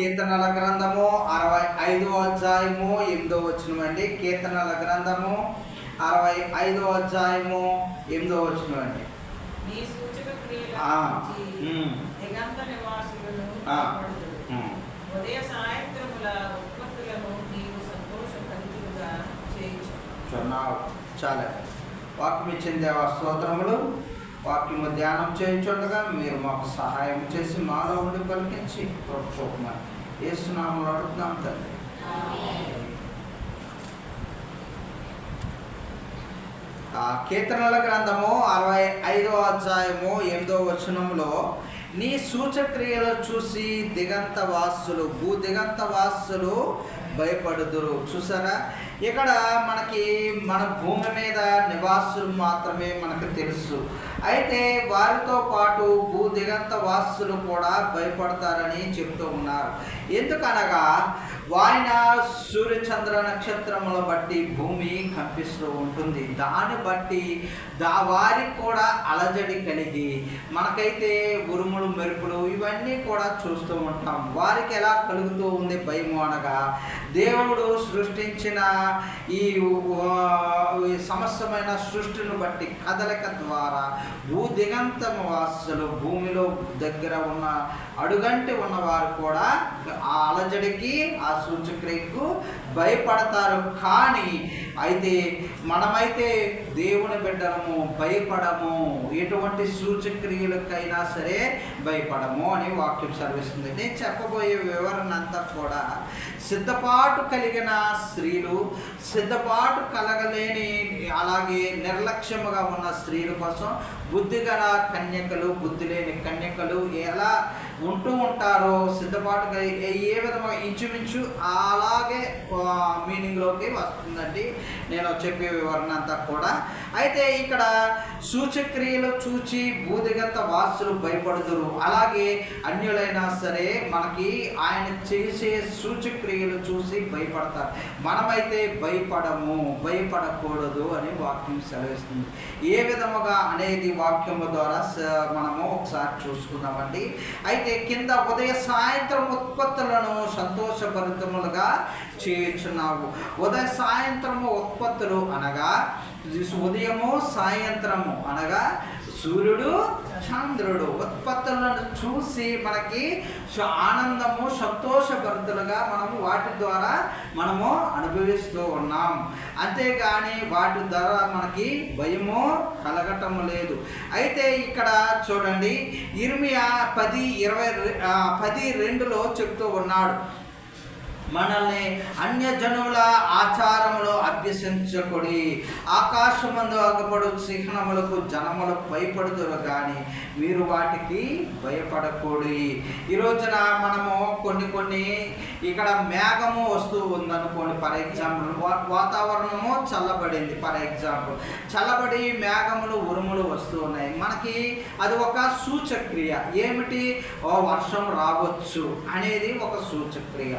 కీర్తనల గ్రంథము 65వ అధ్యాయము 8వ వచనం అండి. కీర్తనల గ్రంథము 65వ అధ్యాయము 8వ వచనం అండి. ఉదయ సాయంత్రముల ఉత్పత్తులను నీవు సంతోషభరితులుగా చేయుచున్నావు. చాలా వాక్యం ఇచ్చిన దేవా స్తోత్రములు. వాక్యము ధ్యానం చేయించుండగా మీరు మాకు సహాయం చేసి మాలో ఉండి పలికించి తోడుకోమని యేసునామములో అడుగుతున్నాం తండ్రి. కీర్తనల గ్రంథము 65వ అధ్యాయము 8వ వచనంలో నీ సూచక్రియలు చూసి దిగంతవాసులు భూదిగంతవాసులు భయపడుదురు. చూసారా, ఇక్కడ మనకి మన భూమి మీద నివాసులు మాత్రమే మనకు తెలుసు. అయితే వారితో పాటు భూదిగంతవాసులు కూడా భయపడతారని చెప్తూ ఉన్నారు. ఎందుకనగా ఆయన సూర్యచంద్ర నక్షత్రముల బట్టి భూమి కంపిస్తూ ఉంటుంది. దాన్ని బట్టి వారికి కూడా అలజడి కలిగి మనకైతే ఉరుములు మెరుపులు ఇవన్నీ కూడా చూస్తూ ఉంటాం. వారికి ఎలా కలుగుతూ ఉంది భయము అనగా దేవుడు సృష్టించిన ఈ సమస్తమైన సృష్టిని బట్టి కదలిక ద్వారా భూదిగంతమ వాసులు భూమిలో దగ్గర ఉన్న అడుగంటి ఉన్నవారు కూడా ఆ అలజడికి ఆ సూచక్రియకు భయపడతారు. కానీ అయితే మనమైతే దేవుని బిడ్డలము భయపడము, ఎటువంటి సూచక్రియలకైనా సరే భయపడము అని వాక్యం సెలవిస్తుంది. నేను చెప్పబోయే వివరణ అంతా కూడా సిద్ధపాటు కలిగిన స్త్రీలు, సిద్ధపాటు కలగలేని అలాగే నిర్లక్ష్యముగా ఉన్న స్త్రీల కోసం బుద్ధిగల కన్యకలు, బుద్ధి లేని కన్యకలు ఎలా ఉంటూ ఉంటారో సిద్ధపాటుగా ఏ విధంగా ఇంచుమించు అలాగే మీనింగ్లోకి వస్తుందండి నేను చెప్పే వివరణ అంతా కూడా. అయితే ఇక్కడ సూచక్రియలు చూచి భూదిగంత వాసులు భయపడుదురు. అలాగే అన్యులైనా సరే మనకి ఆయన చేసే సూచక్రియలు చూసి భయపడతారు. మనమైతే భయపడము, భయపడకూడదు అని వాక్యం సెలవిస్తుంది. ఏ విధముగా అనేది వాక్యము ద్వారా మనము ఒకసారి చూసుకుందామండి. అయితే కింద ఉదయ సాయంత్రం ఉత్పత్తులను సంతోషభరితములుగా చేయుచున్నావు. ఉదయ సాయంత్రము ఉత్పత్తులు అనగా ఉదయము సాయంత్రము అనగా సూర్యుడు చంద్రుడు ఉత్పత్తులను చూసి మనకి ఆనందము సంతోషభరితులుగా మనము వాటి ద్వారా మనము అనుభవిస్తూ ఉన్నాం. అంతేగాని వాటి ద్వారా మనకి భయము కలగటము లేదు. అయితే ఇక్కడ చూడండి, ఇర్మియా 10:2లో చెప్తూ ఉన్నాడు, మనల్ని అన్యజనుల ఆచారములు అభ్యసించకుడి, ఆకాశమందు అగపడు చిహ్నములకు జనములు భయపడుదురు కానీ మీరు వాటికి భయపడకూడి. ఈ రోజున మనము కొన్ని ఇక్కడ మేఘము వస్తూ ఉందనుకోండి, ఫర్ ఎగ్జాంపుల్ వాతావరణము చల్లబడింది, ఫర్ ఎగ్జాంపుల్ చల్లబడి మేఘములు ఉరుములు వస్తూ ఉన్నాయి. మనకి అది ఒక సూచక్రియ. ఏమిటి? వర్షం రావచ్చు అనేది ఒక సూచక్రియ.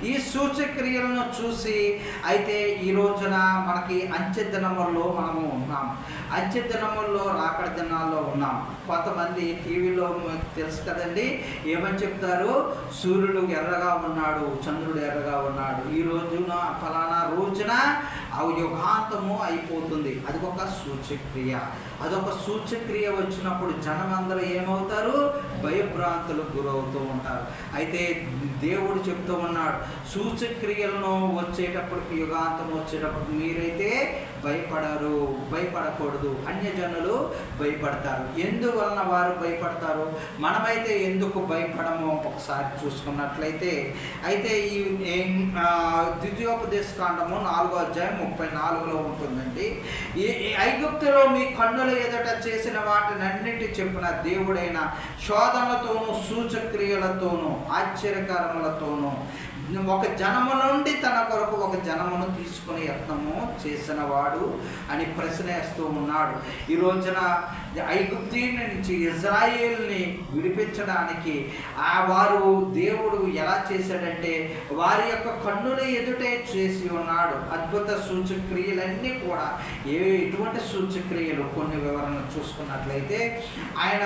ఈ సూచక్రియలను చూసి అయితే ఈ రోజున మనకి అంచె దినముల్లో మనము ఉన్నాం, అంచె దినముల్లో రాకడ దినాల్లో ఉన్నాం. కొంతమంది టీవీలో తెలుసు కదండి, ఏమని చెప్తారు, సూర్యుడు ఎర్రగా ఉన్నాడు, చంద్రుడు ఎర్రగా ఉన్నాడు, ఈ రోజున ఫలానా రోజున యుగాంతము అయిపోతుంది. అది ఒక సూచక్రియ. అదొక సూచక్రియ వచ్చినప్పుడు జనం అందరూ ఏమవుతారు? భయభ్రాంతులకు గురవుతూ ఉంటారు. అయితే దేవుడు చెప్తూ ఉన్నాడు, సూచక్రియలను వచ్చేటప్పటికి యుగాంతం వచ్చేటప్పుడు మీరైతే భయపడరు, భయపడకూడదు. అన్యజనులు భయపడతారు. ఎందువలన వారు భయపడతారు? మనమైతే ఎందుకు భయపడమో ఒకసారి చూసుకున్నట్లయితే అయితే ఈ ద్వితీయోపదేశ కాండము 4వ అధ్యాయం 34లో ఉంటుందండి. ఈ ఐగుప్తులో మీ కన్నుల ఎదుట చేసిన వాటినన్నిటి చెప్పిన దేవుడైన శోధనలతోనూ సూచక్రియలతోనూ ఆశ్చర్యకరములతోనూ ఒక జనము నుండి తన కొరకు ఒక జనమును తీసుకుని యత్నము చేసిన వాడు అని ప్రశ్నేస్తూ ఉన్నాడు. ఈ రోజున ఐగుప్తీయుల నుంచి ఇజ్రాయేల్ని విడిపించడానికి వారు దేవుడు ఎలా చేశాడంటే వారి యొక్క కన్నుల ఎదుటే చేసి ఉన్నాడు. అద్భుత సూచక్రియలన్నీ కూడా ఎటువంటి సూచక్రియలు కొన్ని వివరణ చూసుకున్నట్లయితే ఆయన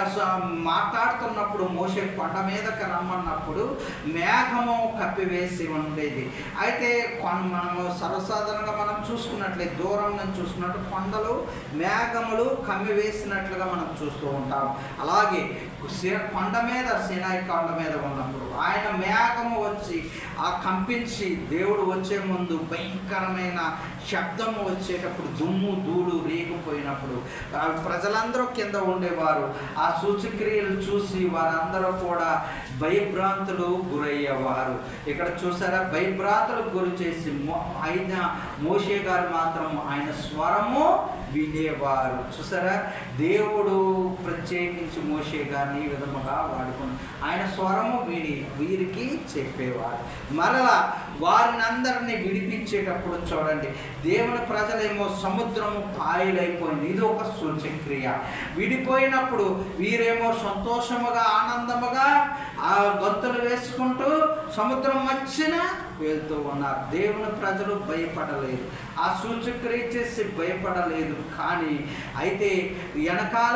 మాట్లాడుతున్నప్పుడు మోషే కొండ మీదకి రమ్మన్నప్పుడు మేఘము కప్పివేసి ఉండేది. అయితే మనము సర్వసాధారణంగా మనం చూసుకున్నట్లయితే దూరం నుంచి చూసుకున్నట్టు కొండలు మేఘములు కమ్మివేసినట్లుగా మనం చూస్తూ ఉంటాం. అలాగే కొండ మీద సీనాయి కొండ మీద ఉన్నప్పుడు ఆయన మేఘము వచ్చి ఆ కంపించి దేవుడు వచ్చే ముందు భయంకరమైన శబ్దము వచ్చేటప్పుడు దుమ్ము ధూళి రేగిపోయినప్పుడు ప్రజలందరూ కింద ఉండేవారు. ఆ సూచక్రియలు చూసి వారందరూ కూడా భయభ్రాంతులు గురయ్యేవారు. ఇక్కడ చూసారా, భయభ్రాంతులకు గురి చేసి ఆయన మోషే గారు మాత్రం ఆయన స్వరము వినేవారు. చూసారా, దేవుడు ప్రత్యేకించి మోషే గారిని ఈ విధముగా వాడుకుని ఆయన స్వరము విని వీరికి చెప్పేవారు. మరలా వారిని అందరినీ విడిపించేటప్పుడు చూడండి, దేవుని ప్రజలేమో సముద్రము పాయలైపోయింది. ఇది ఒక సూచక్రియ. విడిపోయినప్పుడు వీరేమో సంతోషముగా ఆనందముగా ఆ గొంతులు వేసుకుంటూ సముద్రం మధ్యన వెళ్తూ ఉన్నారు. దేవుని ప్రజలు భయపడలేదు, ఆ సూచక్రియ చేసి భయపడలేదు. కానీ అయితే వెనకాల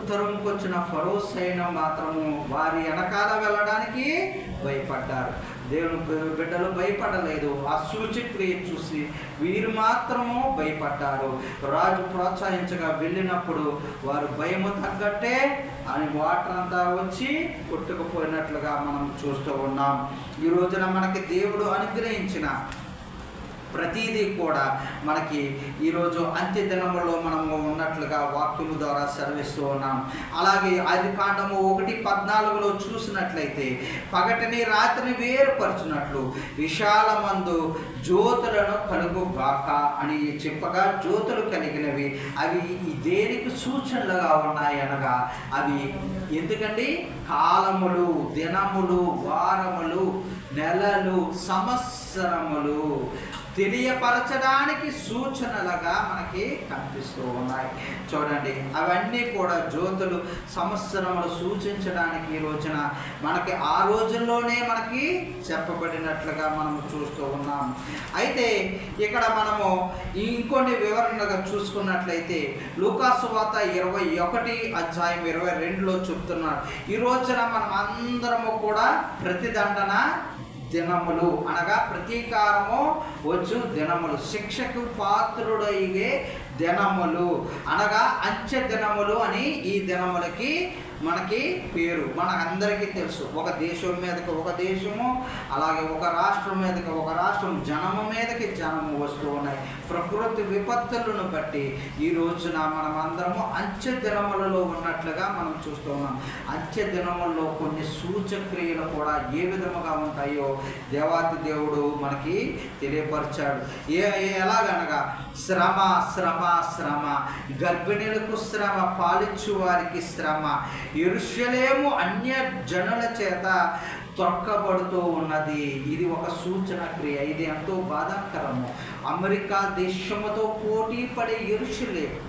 తరుముకొచ్చిన ఫరో సైన్యం మాత్రము వారి వెనకాల వెళ్ళడానికి భయపడ్డారు. దేవుని బిడ్డలు భయపడలేదు. ఆ సూచక్రియ చూసి వీరు మాత్రము భయపడ్డారు. రాజు ప్రోత్సహించగా వెళ్ళినప్పుడు వారు భయము తగ్గట్టే అని వాటర్ అంతా వచ్చి కొట్టుకుపోయినట్లుగా మనం చూస్తూ ఉన్నాం. ఈ రోజున మనకి దేవుడు అనుగ్రహించిన ప్రతిదీ కూడా మనకి ఈరోజు అంత్య దినములో మనము ఉన్నట్లుగా వాక్యము ద్వారా సెలవిస్తూ ఉన్నాం. అలాగే ఆదికాండము 1:14 చూసినట్లయితే పగటిని రాత్రిని వేరుపరచినట్లు విశాలమందు జ్యోతులను కలుగుగాక అని చెప్పగా జ్యోతులు కలిగినవి అవి దేనికి సూచనలుగా ఉన్నాయి అనగా అవి ఎందుకండి కాలములు, దినములు, వారములు, నెలలు, సంవత్సరములు తెలియపరచడానికి సూచనలుగా మనకి కనిపిస్తూ ఉన్నాయి. చూడండి, అవన్నీ కూడా జ్యోతులు సంవత్సరములు సూచించడానికి ఈ రోజున మనకి ఆ రోజుల్లోనే మనకి చెప్పబడినట్లుగా మనము చూస్తూ ఉన్నాము. అయితే ఇక్కడ మనము ఇంకొన్ని వివరణగా చూసుకున్నట్లయితే లూకాసు వార్త 21:22 చెప్తున్నారు. ఈ రోజున మనం అందరము కూడా ప్రతిదండన దినములు అనగా ప్రతీకారము వచ్చు దినములు, శిక్షకు పాత్రుడయ్యే దినములు అనగా అంచె దినములు అని ఈ దినములకి మనకి పేరు. మనకందరికీ తెలుసు, ఒక దేశం మీదకి ఒక దేశము, అలాగే ఒక రాష్ట్రం మీదకి ఒక రాష్ట్రం, జనము మీదకి జనము వస్తూ ఉన్నాయి. ప్రకృతి విపత్తులను బట్టి ఈ రోజున మనం అందరము అంచె దినములలో ఉన్నట్లుగా మనం చూస్తూ ఉన్నాం. అంచె దినముల్లో కొన్ని సూచక్రియలు కూడా ఏ విధముగా ఉంటాయో దేవాతి దేవుడు మనకి తెలియపరిచాడు. ఎలాగనగా శ్రమ శ్రమ శ్రమ, గర్భిణీలకు శ్రమ, పాలిచ్చు వారికి శ్రమ, యెరూషలేము అన్య జనుల చేత తొక్కబడుతూ ఉన్నది. ఇది ఒక సూచన క్రియ. ఇది ఎంతో బాధాకరము. అమెరికా దేశముతో పోటీ పడే యెరూషలేము,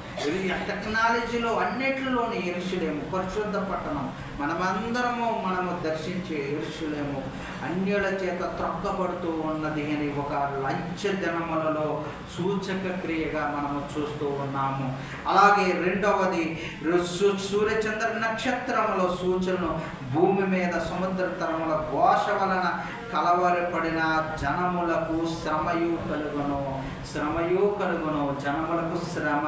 టెక్నాలజీలో అన్నిటిలోని యెరూషలేము పరిశుద్ధ పట్టణం, మనము దర్శించే యెరూషలేము అన్యుల చేత త్రొక్కబడుతూ ఉన్నది అని ఒక లంచ దినములలో సూచక క్రియగా మనము చూస్తూ ఉన్నాము. అలాగే రెండవది సూర్యచంద్ర నక్షత్రములో సూచనలు, భూమి మీద సముద్ర తరముల ఘోష వలన కలవరపడిన జనములకు శ్రమయు కలుగును, శ్రమయు కలుగును, జనములకు శ్రమ.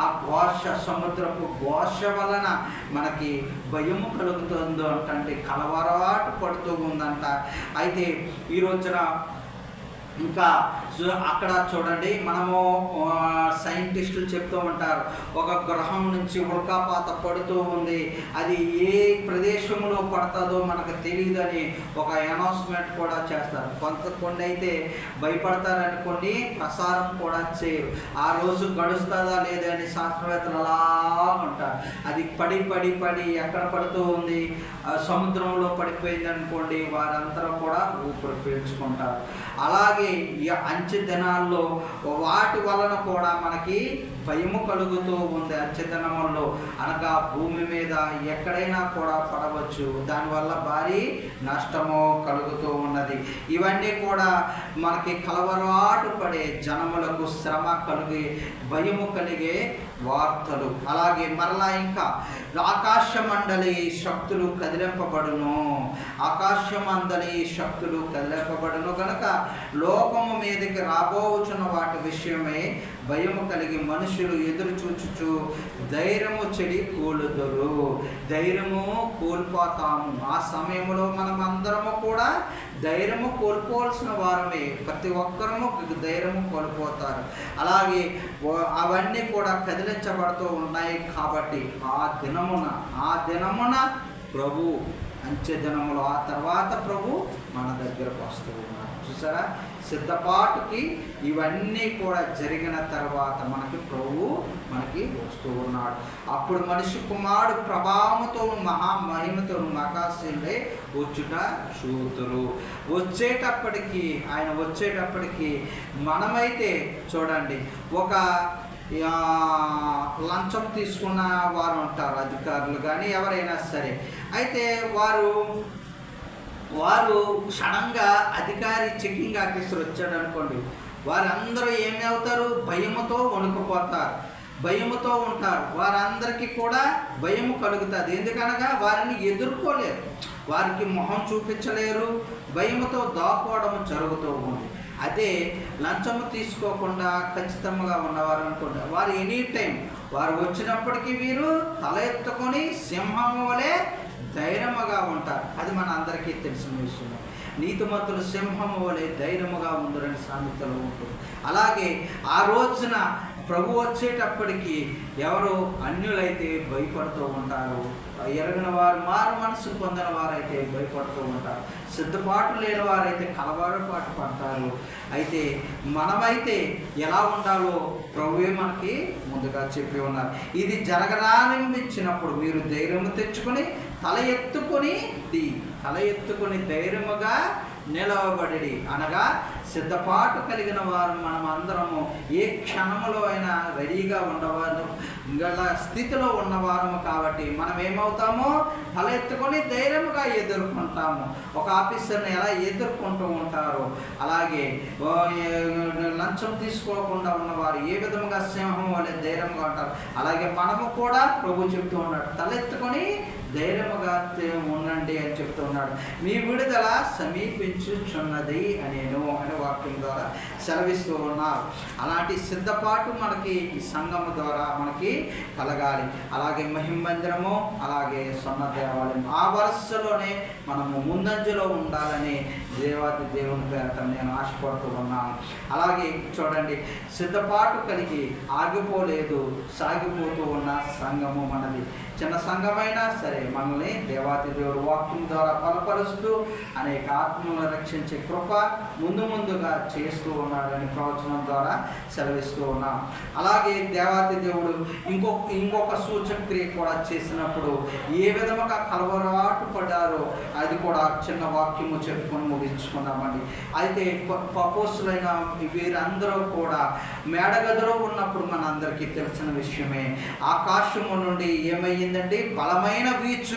ఆ ఘోష, సముద్రపు ఘోష వలన మనకి భయము కలుగుతుందో అంటే కలవరాటు పడుతూ ఉందంట. అయితే ఈ రోజున ఇంకా అక్కడ చూడండి, మనము సైంటిస్టులు చెప్తూ ఉంటారు, ఒక గ్రహం నుంచి ఉల్కాపాత పడుతూ ఉంది, అది ఏ ప్రదేశంలో పడుతుందో మనకు తెలియదని ఒక అనౌన్స్మెంట్ కూడా చేస్తారు. కొన్ని అయితే భయపడతారని కొన్ని ప్రసారం కూడా చేయరు. ఆ రోజు గడుస్తుందా లేదా అని శాస్త్రవేత్తలు అలా ఉంటారు. అది పడి పడి పడి ఎక్కడ పడుతూ ఉంది, సముద్రంలో పడిపోయింది అనుకోండి, వారందరూ కూడా ఊపిరి పీల్చుకుంటారు. అలాగే ఈ అంచె దినాల్లో వాటి వలన కూడా మనకి భయము కలుగుతూ ఉంది. అంచె దినముల్లో అనగా భూమి మీద ఎక్కడైనా కూడా పడవచ్చు, దానివల్ల భారీ నష్టము కలుగుతూ ఉన్నది. ఉన్నది. ఇవన్నీ కూడా మనకి కలవరాటు పడే జనములకు శ్రమ కలిగే, భయము కలిగే వార్తలు. అలాగే మరలా ఇంకా ఆకాశ మండలి శక్తులు కదిలింపబడును, ఆకాశ మండలి శక్తులు కదిలింపబడును గనక లోకము మీదకి రాబోచున్న వాటి విషయమై భయము కలిగి మనుషులు ఎదురు చూచుచు ధైర్యము చెడి కూలుదురు. ధైర్యము కోల్పోతాము. ఆ సమయంలో మనం అందరము కూడా ధైర్యము కోల్పోవలసిన వారమే. ప్రతి ఒక్కరము ధైర్యము కోల్పోతారు. అలాగే అవన్నీ కూడా కదిలించబడుతూ ఉన్నాయి. కాబట్టి ఆ దినమున ప్రభు అంచె దినములు ఆ తర్వాత ప్రభు మన దగ్గరకు వస్తూ ఉన్నారు. చూసారా, సిద్ధపాటుకి ఇవన్నీ కూడా జరిగిన తర్వాత మనకి ప్రభు మనకి వస్తూ ఉన్నాడు. అప్పుడు మనిషి కుమారుడు ప్రభావముతో మహామహిమతో ఆకాశంలో వచ్చుట చూతురు. ఆయన వచ్చేటప్పటికి మనమైతే చూడండి, ఒక లంచం తీసుకున్న వారు ఉంటారు, అధికారులు కానీ ఎవరైనా సరే. అయితే వారు సడన్గా అధికారి చెకింగ్ ఆఫీసర్ వచ్చాడు అనుకోండి, వారందరూ ఏమి అవుతారు? భయముతో వణుకుపోతారు, భయముతో ఉంటారు. వారందరికీ కూడా భయము కలుగుతుంది. ఎందుకనగా వారిని ఎదుర్కోలేరు, వారికి మొహం చూపించలేరు, భయముతో దాక్కోవడం జరుగుతూ ఉంది. అదే లంచము తీసుకోకుండా ఖచ్చితంగా ఉన్నవారు అనుకోండి, వారు ఎనీ టైం వారు వచ్చినప్పటికీ వీరు తల ఎత్తుకొని సింహం వలె ధైర్యముగా ఉంటారు. అది మన అందరికీ తెలిసిన విషయం. నీతిమంతులు సింహము వలె ధైర్యముగా ఉందరని సామెతలో ఉంటుంది. అలాగే ఆ రోజున ప్రభు వచ్చేటప్పటికి ఎవరు అన్యులైతే భయపడుతూ ఉంటారు, ఎరగిన వారు మారు మనసు పొందిన వారైతే భయపడుతూ ఉంటారు, సిద్ధపాటు లేని వారైతే కలవరపాటు పడతారు. అయితే మనమైతే ఎలా ఉండాలో ప్రభువే మనకి ముందుగా చెప్పి ఉన్నారు. ఇది జరగనారంభించినప్పుడు మీరు ధైర్యము తెచ్చుకొని తల ఎత్తుకొని ధైర్యముగా నిలవబడి, అనగా సిద్ధపాటు కలిగిన వారు మనం అందరము ఏ క్షణములో అయినా రెడీగా ఉండవారు గల స్థితిలో ఉన్నవారము. కాబట్టి మనం ఏమవుతామో తల ఎత్తుకొని ధైర్యముగా ఎదుర్కొంటాము. ఒక ఆఫీసర్ని ఎలా ఎదుర్కొంటూ ఉంటారో అలాగే లంచం తీసుకోకుండా ఉన్నవారు ఏ విధముగా సింహం వలె ధైర్యంగా ఉంటారు. అలాగే మనము కూడా ప్రభు చెప్తూ ఉన్నాడు, తలెత్తుకొని ధైర్యముగా ఉండండి అని చెప్తూ ఉన్నాడు. మీ విడుదల సమీపించుచున్నది అనే వాక్యం ద్వారా సెలవిస్తూ ఉన్నారు. అలాంటి సిద్ధపాటు మనకి ఈ సంఘము ద్వారా మనకి కలగాలి. అలాగే మహిమందిరము, అలాగే సొన్న దేవాలయం, ఆ వరుసలోనే మనము ముందంజలో ఉండాలని దేవాది దేవుని పేరట నేను ఆశపడుతూ ఉన్నాను. అలాగే చూడండి, సిద్ధపాటు కలిగి ఆగిపోలేదు, సాగిపోతూ ఉన్న సంఘము మనది. చిన్న సంఘమైనా సరే మనల్ని దేవాది దేవుడు వాక్యం ద్వారా బలపరుస్తూ అనేక ఆత్మలను రక్షించే కృప ముందుగా చేస్తూ ఉన్నాడని ప్రవచనం ద్వారా సెలవిస్తూ ఉన్నాం. అలాగే దేవాది దేవుడు ఇంకొక సూచక్రియ కూడా చేసినప్పుడు ఏ విధముగా కలవరాటు పడ్డారో అది కూడా చిన్న వాక్యము చెప్పుకొని ముగించుకున్నామండి. అయితే అపోస్తలులైన వీరందరూ కూడా మేడగదిలో ఉన్నప్పుడు మనందరికీ తెలిసిన విషయమే. ఆకాశము నుండి ఏమయ్యిందండి? బలమైన వీచు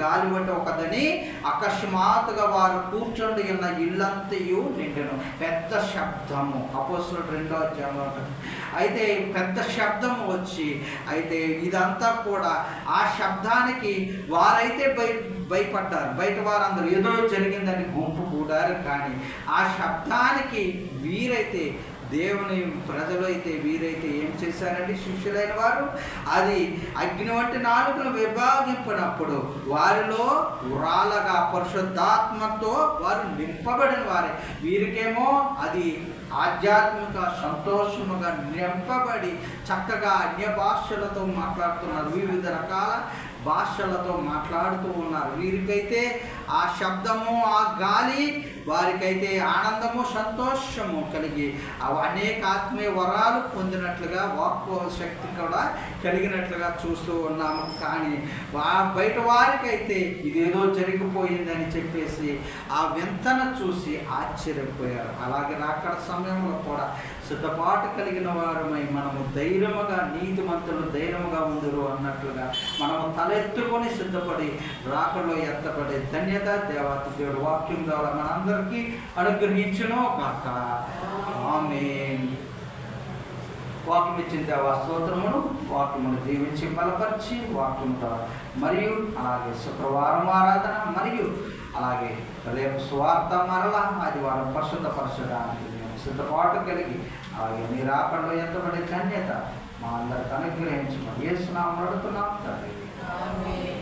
గాలి వంటి ఒకదని అకస్మాత్తుగా వారు కూర్చొని ఉన్న ఇల్లంతయు నిండెను. పెద్ద శబ్దము, అపోస్తలుల 2వ అధ్యాయంలో ఉంటుంది. అయితే పెద్ద శబ్దము వచ్చి, అయితే ఇదంతా కూడా ఆ శబ్దానికి వారైతే భయపడ్డారు. బయట వారందరూ ఏదో జరిగిందని గుంపు కూడారు. కానీ ఆ శబ్దానికి వీరైతే, దేవుని ప్రజలు అయితే వీరైతే ఏం చేశారండి? శిష్యులైన వారు అది అగ్ని వంటి నాలుకలు విభాగింపినప్పుడు వారిలో రాలగా పరిశుద్ధాత్మతో వారు నింపబడిన వారే. వీరికేమో అది ఆధ్యాత్మిక సంతోషముగా నింపబడి చక్కగా అన్య భాషలతో మాట్లాడుతున్నారు, వివిధ రకాల భాషలతో మాట్లాడుతూ ఉన్నారు. వీరికైతే ఆ శబ్దము, ఆ గాలి వారికైతే ఆనందము, సంతోషము కలిగి అనేక ఆత్మీయ వరాలు పొందినట్లుగా, వాక్కు శక్తి కూడా కలిగినట్లుగా చూస్తూ ఉన్నాము. కానీ బయట వారికైతే ఇదేదో జరిగిపోయిందని చెప్పేసి ఆ వింతను చూసి ఆశ్చర్యపోయారు. అలాగే అక్కడ సమయంలో కూడా సిద్ధపాటు కలిగిన వారమై మనము ధైర్యముగా, నీతిమంతులు ధైర్యముగా ఉందరు అన్నట్లుగా మనము తలెత్తుకొని సిద్ధపడి రాకలో ఎత్తపడి ధన్యత ధన్యత దేవాతి దేవుడు వాక్యం ద్వారా మనందరికీ అనుగ్రహించును కాక. ఆమేన్. వాక్యం ఇచ్చిన దేవా స్తోత్రమును, వాక్యమును దీవించి బలపరిచి వాక్యం ద్వారా మరియు అలాగే శుక్రవారం ఆరాధన మరియు అలాగే రేపు స్వార్థ మరలా ఆదివారం పరిశుద్ధపరచడానికి మేము సిద్ధపాటు కలిగి అలాగే నీ రాకడలో ఎంతబడి ధన్యత మా అందరికి అనుగ్రహించమని యేసు నామములో అడుగుతున్నాం తండ్రి. ఆమేన్.